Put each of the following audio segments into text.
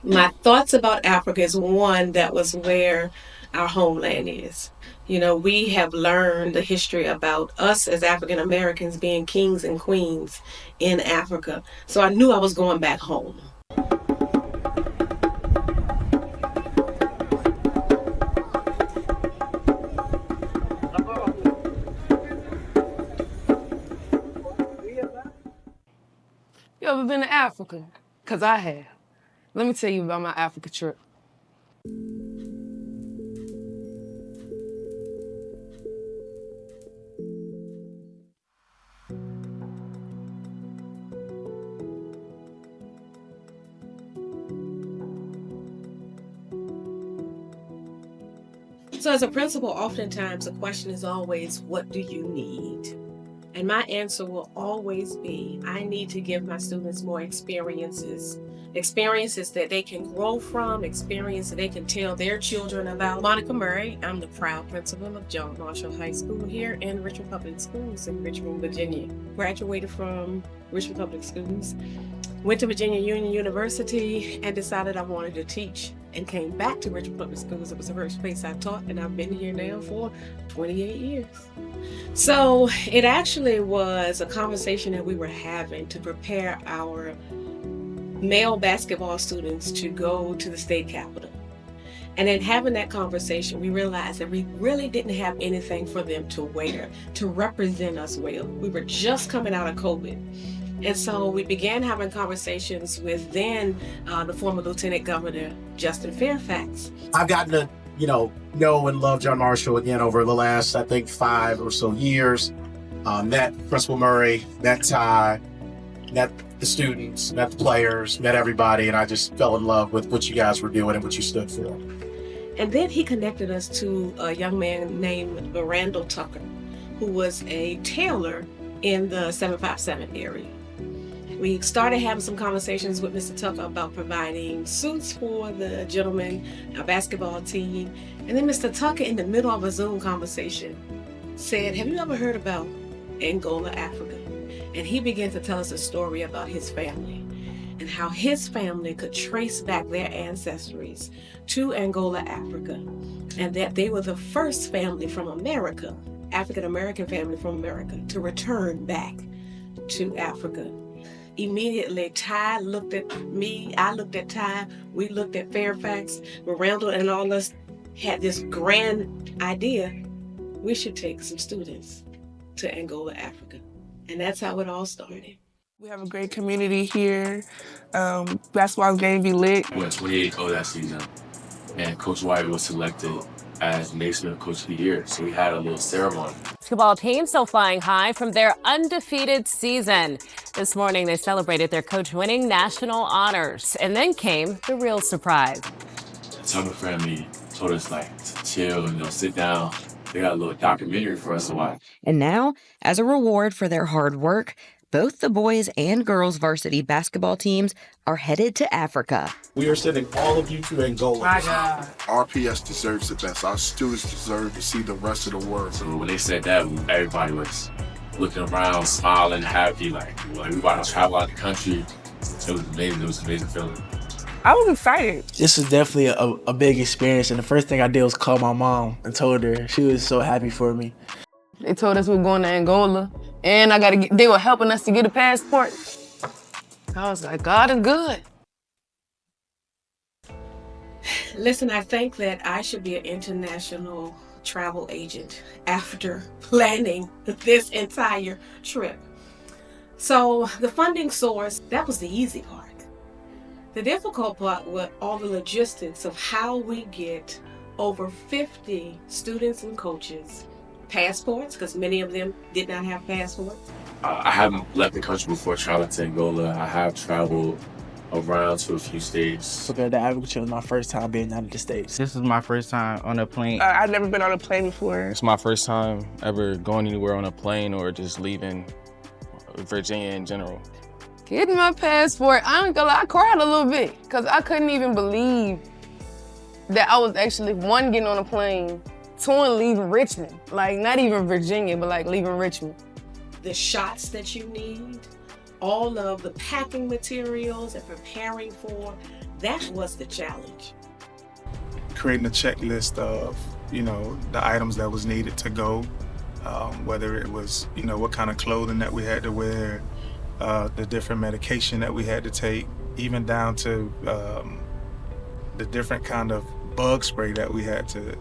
My thoughts about Africa is one, that was where our homeland is. You know, we have learned the history about us as African Americans being kings and queens in Africa. So I knew I was going back home. You ever been to Africa? Because I have. Let me tell you about my Africa trip. So as a principal, oftentimes the question is always, what do you need? And my answer will always be, I need to give my students more experiences that they can grow from, experiences that they can tell their children about. Monica Murray, I'm the proud principal of John Marshall High School here in Richmond Public Schools in Richmond, Virginia. Graduated from Richmond Public Schools, went to Virginia Union University and decided I wanted to teach, and came back to Richmond Public Schools. It was the first place I taught, and I've been here now for 28 years. So it actually was a conversation that we were having to prepare our male basketball students to go to the state capitol. And in having that conversation, we realized that we really didn't have anything for them to wear to represent us well. We were just coming out of COVID. And so we began having conversations with then the former Lieutenant Governor, Justin Fairfax. I've gotten to, know and love John Marshall again over the last, I think, 5 or so years. Met Principal Murray, met Ty, met the students, met the players, met everybody, and I just fell in love with what you guys were doing and what you stood for. And then he connected us to a young man named Randall Tucker, who was a tailor in the 757 area. We started having some conversations with Mr. Tucker about providing suits for the gentlemen, our basketball team. And then Mr. Tucker, in the middle of a Zoom conversation, said, have you ever heard about Angola, Africa? And he began to tell us a story about his family and how his family could trace back their ancestries to Angola, Africa, and that they were the first family from America, African-American family from America, to return back to Africa. Immediately, Ty looked at me, I looked at Ty, we looked at Fairfax, Randall and all of us had this grand idea, we should take some students to Angola, Africa. And that's how it all started. We have a great community here. Basketball game be lit. We went 28-0 that season, and Coach White was selected as Naismith Coach of the Year, so we had a little ceremony. Basketball team still flying high from their undefeated season. This morning, they celebrated their coach-winning national honors, and then came the real surprise. The Tucker family told us to chill and sit down. They got a little documentary for us to watch. And now, as a reward for their hard work, both the boys and girls varsity basketball teams are headed to Africa. We are sending all of you to Angola. My God. RPS deserves the best. Our students deserve to see the rest of the world. So when they said that, everybody was looking around, smiling, happy, like we about to travel out the country. It was amazing. It was an amazing feeling. I was excited. This is definitely a big experience, and the first thing I did was call my mom and told her. She was so happy for me. They told us we were going to Angola, and they were helping us to get a passport. I was like, God is good. Listen, I think that I should be an international travel agent after planning this entire trip. So the funding source, that was the easy part. The difficult part was all the logistics of how we get over 50 students and coaches passports, because many of them did not have passports. I haven't left the country before traveling to Angola. I have traveled around to a few states. Because the Africa was my first time being out of the States. This is my first time on a plane. I've never been on a plane before. It's my first time ever going anywhere on a plane or just leaving Virginia in general. Getting my passport, I ain't gonna lie, I cried a little bit because I couldn't even believe that I was actually, one, getting on a plane, two, and leaving Richmond. Like, not even Virginia, but leaving Richmond. The shots that you need, all of the packing materials and preparing for That was the challenge. Creating a checklist of, the items that was needed to go, whether it was, what kind of clothing that we had to wear, the different medication that we had to take, even down to the different kind of bug spray that we had to,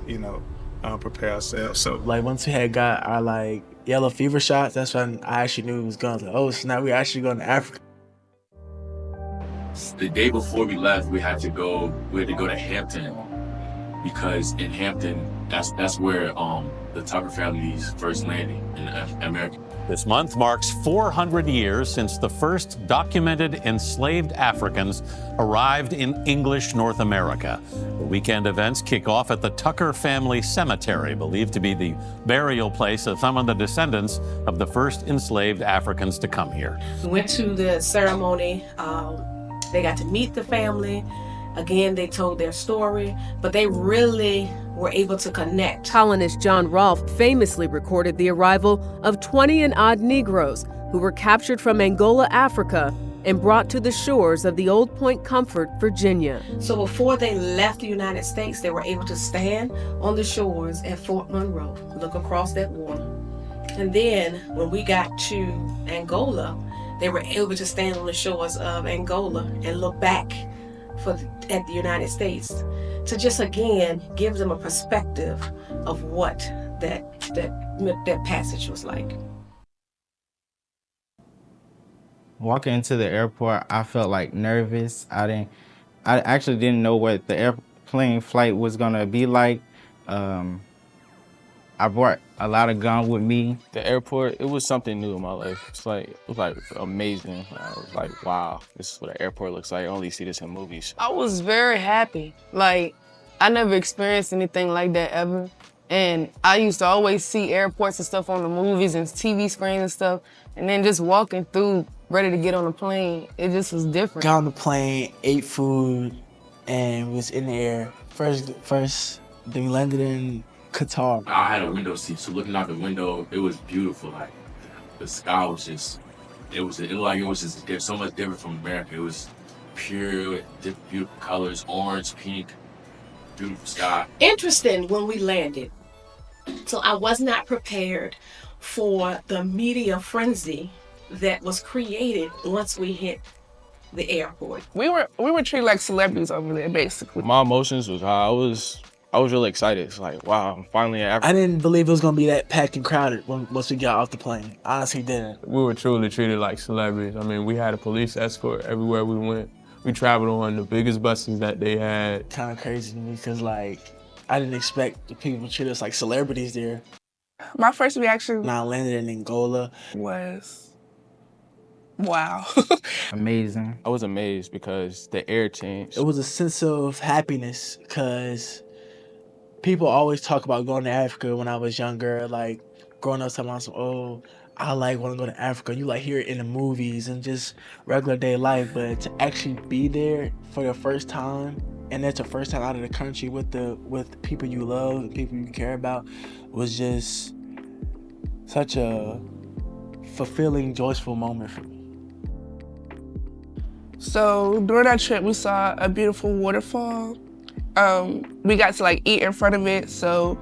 prepare ourselves. So like once we had got our yellow fever shots, that's when I actually knew it was going. Oh, so now we're actually going to Africa. The day before we left, we had to go to Hampton, because in Hampton, that's where the Tucker family's first landing in America. This month marks 400 years since the first documented enslaved Africans arrived in English North America. The weekend events kick off at the Tucker Family Cemetery, believed to be the burial place of some of the descendants of the first enslaved Africans to come here. We went to the ceremony. They got to meet the family. Again, they told their story, but they really were able to connect. Colonist John Rolfe famously recorded the arrival of 20 and odd Negroes who were captured from Angola, Africa, and brought to the shores of the Old Point Comfort, Virginia. So before they left the United States, they were able to stand on the shores at Fort Monroe, look across that water. And then when we got to Angola, they were able to stand on the shores of Angola and look back at the United States, to just again give them a perspective of what that passage was like. Walking into the airport, I felt nervous. I actually didn't know what the airplane flight was gonna be like. I brought a lot of gun with me. The airport, it was something new in my life. It was amazing. I was like, wow, this is what an airport looks like. I only see this in movies. I was very happy. I never experienced anything like that ever. And I used to always see airports and stuff on the movies and TV screens and stuff. And then just walking through, ready to get on a plane, it just was different. Got on the plane, ate food, and was in the air. First, then we landed in Qatar. I had a window seat, so looking out the window, it was beautiful. The sky was just, it looked like it was just so much different from America. It was pure, beautiful colors, orange, pink, beautiful sky. Interesting when we landed. So I was not prepared for the media frenzy that was created once we hit the airport. We were treated like celebrities over there, basically. My emotions was high. I was really excited. It's like, wow, I'm finally in Africa. I didn't believe it was gonna be that packed and crowded once we got off the plane. Honestly, didn't. We were truly treated like celebrities. I mean, we had a police escort everywhere we went. We traveled on the biggest buses that they had. Kind of crazy to me because I didn't expect the people to treat us like celebrities there. My first reaction when I landed in Angola was, wow. Amazing. I was amazed because the air changed. It was a sense of happiness because people always talk about going to Africa when I was younger, growing up talking about I want to go to Africa. You hear it in the movies and just regular day life, but to actually be there for your first time, and that's your first time out of the country with the people you love and people you care about, was just such a fulfilling, joyful moment for me. So during that trip, we saw a beautiful waterfall. We got to eat in front of it, so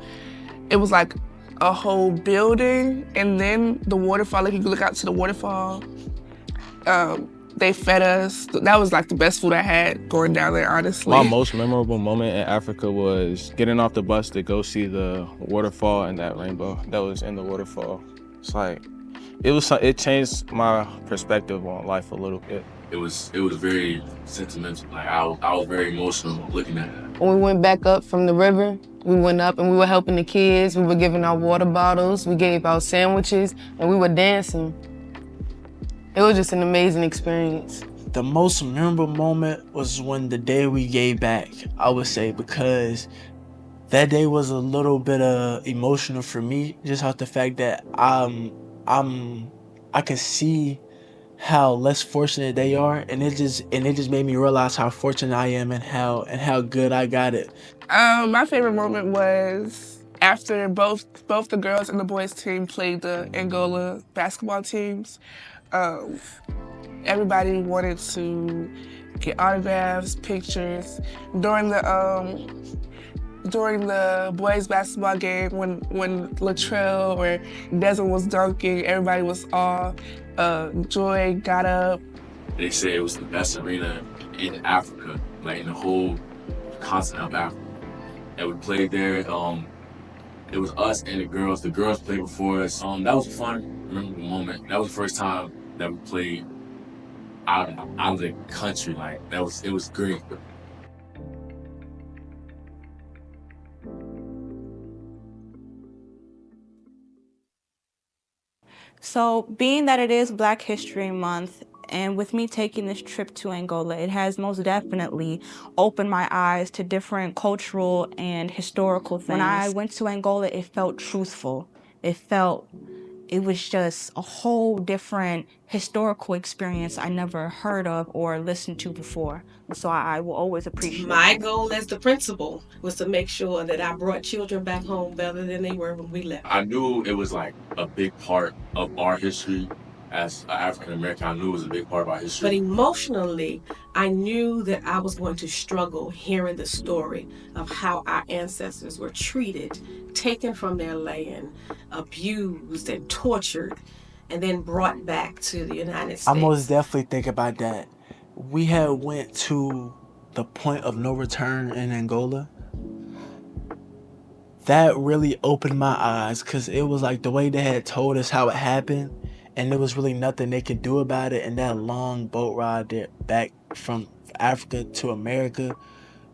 it was a whole building, and then the waterfall, you could look out to the waterfall. They fed us. That was the best food I had going down there, honestly. My most memorable moment in Africa was getting off the bus to go see the waterfall and that rainbow that was in the waterfall. It changed my perspective on life a little bit. It was very sentimental. I was very emotional looking at it. When we went back up from the river, we went up and we were helping the kids. We were giving out water bottles. We gave out sandwiches, and we were dancing. It was just an amazing experience. The most memorable moment was when the day we gave back, I would say, because that day was a little bit emotional for me, just off the fact that I could see how less fortunate they are, and it just made me realize how fortunate I am and how good I got it. My favorite moment was after both the girls and the boys team played the Angola basketball teams. Everybody wanted to get autographs, pictures. During the boys basketball game, when Latrell or Desmond was dunking, everybody was all Joy got up. They say it was the best arena in Africa, like in the whole continent of Africa. And we played there. It was us and the girls. The girls played before us. That was fun. I remember the moment. That was the first time that we played out of the country. Like it was great. So being that it is Black History Month, and with me taking this trip to Angola, it has most definitely opened my eyes to different cultural and historical things. When I went to Angola, it felt truthful. It was just a whole different historical experience I never heard of or listened to before. So I will always appreciate it. My goal as the principal was to make sure that I brought children back home better than they were when we left. I knew it was like a big part of our history as an African American. I knew it was a big part of our history. But emotionally, I knew that I was going to struggle hearing the story of how our ancestors were treated, taken from their land, abused and tortured, and then brought back to the United States. I most definitely think about that. We had went to the point of no return in Angola. That really opened my eyes because it was like the way they had told us how it happened, and there was really nothing they could do about it. And that long boat ride there back from Africa to America,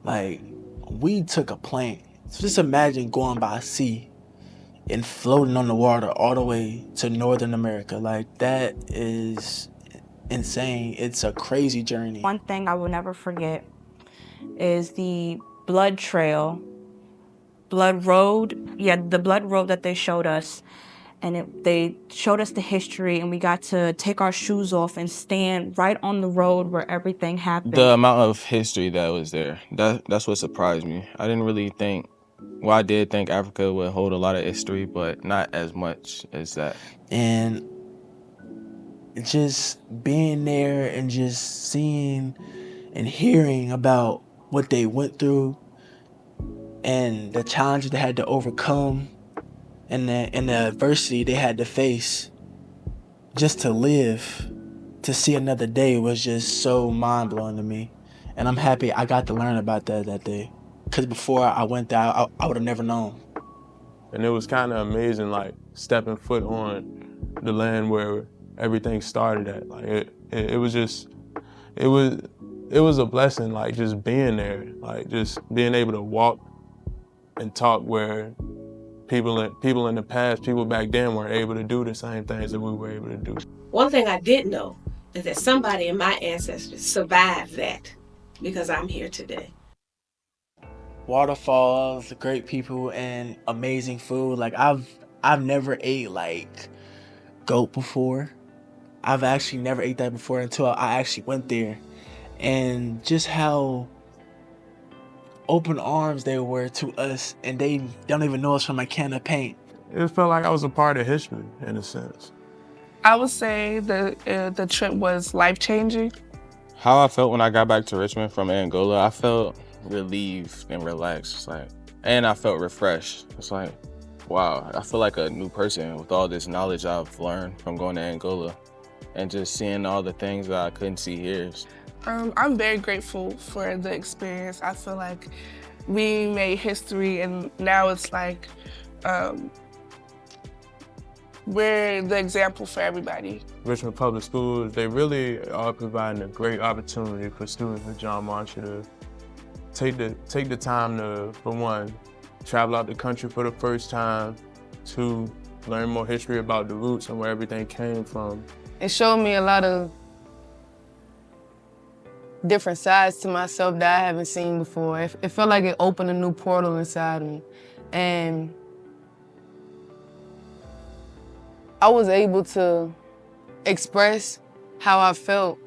like we took a plane. So just imagine going by sea and floating on the water all the way to Northern America. Like that is insane. It's a crazy journey. One thing I will never forget is the blood trail, blood road. Yeah, the blood road that they showed us. And they showed us the history, and we got to take our shoes off and stand right on the road where everything happened. The amount of history that was there, that's what surprised me. I didn't really think, well, I did think Africa would hold a lot of history, but not as much as that. And just being there and just seeing and hearing about what they went through and the challenges they had to overcome and the adversity they had to face just to live, to see another day was just so mind-blowing to me. And I'm happy I got to learn about that day. Because before I went there, I would have never known. And it was kind of amazing, like, stepping foot on the land where everything started at. Like, it was just, it was a blessing, like, just being there. Like, just being able to walk and talk where people in the past, people back then weren't able to do the same things that we were able to do. One thing I did know is that somebody in my ancestors survived that because I'm here today. Waterfalls, great people, and amazing food. Like I've never ate like goat before. I've actually never ate that before until I actually went there. And just how open arms they were to us, and they don't even know us from a can of paint. It felt like I was a part of history in a sense. I would say the trip was life-changing. How I felt when I got back to Richmond from Angola, I felt relieved and relaxed, and I felt refreshed. It's like, wow, I feel like a new person with all this knowledge I've learned from going to Angola and just seeing all the things that I couldn't see here. I'm very grateful for the experience. I feel like we made history, and now it's like we're the example for everybody. Richmond Public Schools, they really are providing a great opportunity for students with John Marshall to take the time to, for one, travel out the country for the first time, to learn more history about the roots and where everything came from. It showed me a lot of different sides to myself that I haven't seen before. It felt like it opened a new portal inside me. And I was able to express how I felt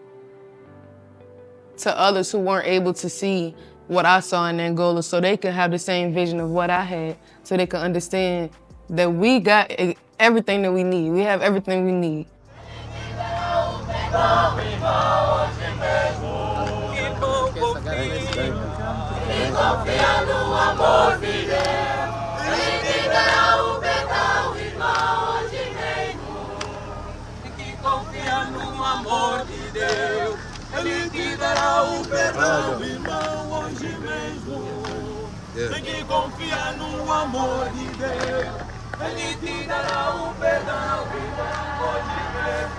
to others who weren't able to see what I saw in Angola, so they could have the same vision of what I had, so they could understand that we got everything that we need. We have everything we need. confia no amor de Deus. Ele te dará o perdão, irmão, hoje mesmo. Que confia no amor de Deus. Ele te dará o perdão, irmão, hoje mesmo. Tem que confiar no amor de Deus. Ele te dará o perdão, irmão, hoje mesmo.